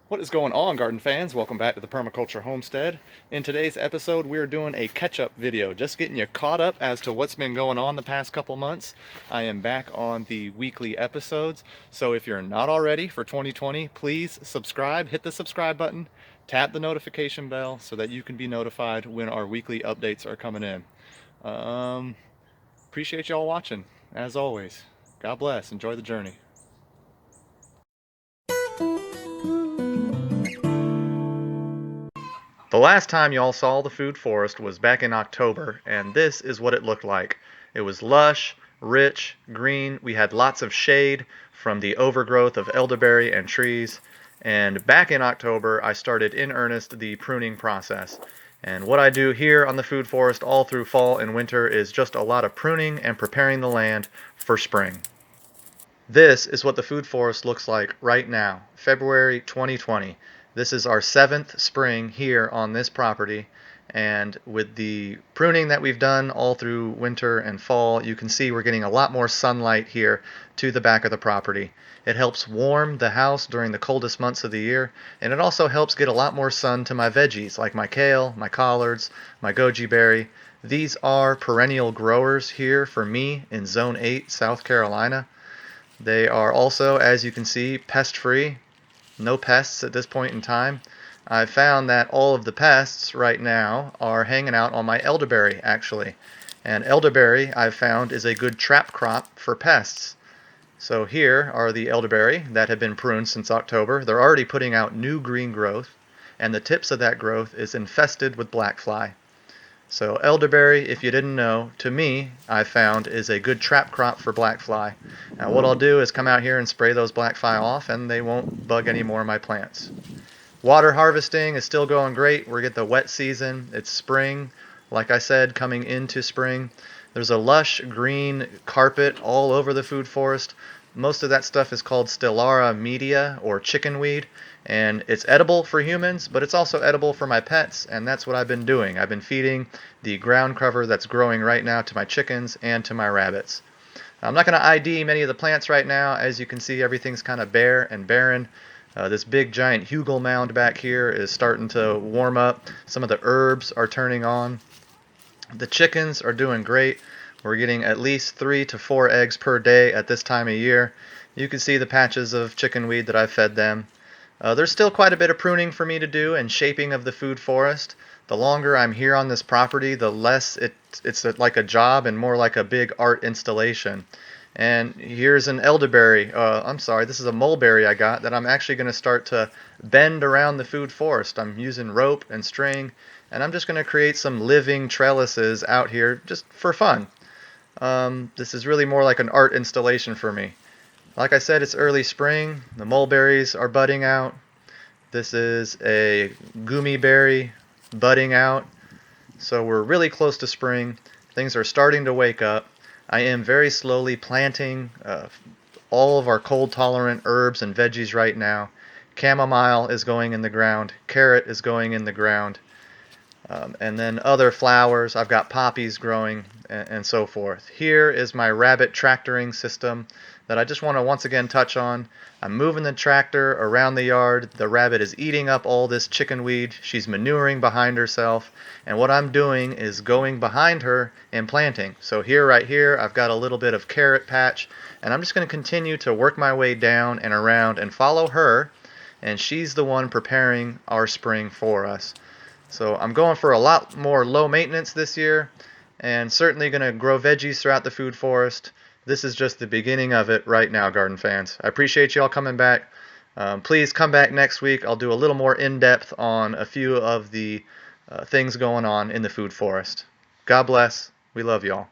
What is going on, garden fans? Welcome back to the Permaculture Homestead. In today's episode, we're doing a catch-up video, just getting you caught up as to what's been going on the past couple months. I am back on the weekly episodes, so if you're not already for 2020, please subscribe, hit the subscribe button, tap the notification bell so that you can be notified when our weekly updates are coming in. Um, Appreciate y'all watching, as always. God bless. Enjoy the journey. The last time y'all saw the food forest was back in October, and this is what it looked like. It was lush, rich, green. We had lots of shade from the overgrowth of elderberry and trees. And back in October, I started in earnest the pruning process. And what I do here on the food forest all through fall and winter is just a lot of pruning and preparing the land for spring. This is what the food forest looks like right now, February 2020. This is our 7th spring here on this property, and with the pruning that we've done all through winter and fall, you can see we're getting a lot more sunlight here to the back of the property. It helps warm the house during the coldest months of the year, and it also helps get a lot more sun to my veggies like my kale, my collards, my goji berry. These are perennial growers here for me in Zone 8, South Carolina. They are also, as you can see, pest-free. No pests at this point in time. I've found that all of the pests right now are hanging out on my elderberry, actually. And elderberry, I've found, is a good trap crop for pests. So here are the elderberry that have been pruned since October. They're already putting out new green growth, and the tips of that growth is infested with black fly. So elderberry, if you didn't know, to me, I've found is a good trap crop for black fly. Now what I'll do is come out here and spray those black fly off, and they won't bug any more of my plants. Water harvesting is still going great. We're getting the wet season. It's spring, like I said, coming into spring. There's a lush green carpet all over the food forest. Most of that stuff is called Stellara media or chickenweed, and it's edible for humans, but it's also edible for my pets, and that's what I've been doing. I've been feeding the ground cover that's growing right now to my chickens and to my rabbits. I'm not going to ID many of the plants right now. As you can see, everything's kind of bare and barren. This big giant hugel mound back here is starting to warm up. Some of the herbs are turning on. The chickens are doing great. We're getting at least 3 to 4 eggs per day at this time of year. You can see the patches of chickenweed that I've fed them. There's still quite a bit of pruning for me to do and shaping of the food forest. The longer I'm here on this property, the less it's like a job and more like a big art installation. And here's an elderberry, this is a mulberry I got that I'm actually going to start to bend around the food forest. I'm using rope and string, and I'm just going to create some living trellises out here just for fun. This is really more like an art installation for me. Like I said, it's early spring. The mulberries are budding out. This is a gummy berry budding out. So we're really close to spring. Things are starting to wake up. I am very slowly planting all of our cold-tolerant herbs and veggies right now. Chamomile is going in the ground. Carrot is going in the ground. And then other flowers. I've got poppies growing and so forth. Here is my rabbit tractoring system that I just want to once again touch on. I'm moving the tractor around the yard. The rabbit is eating up all this chickenweed. She's manuring behind herself. And what I'm doing is going behind her and planting. So here, right here, I've got a little bit of carrot patch. And I'm just going to continue to work my way down and around and follow her. And she's the one preparing our spring for us. So I'm going for a lot more low maintenance this year, and certainly going to grow veggies throughout the food forest. This is just the beginning of it right now, garden fans. I appreciate you all coming back. Please come back next week. I'll do a little more in-depth on a few of the things going on in the food forest. God bless. We love y'all.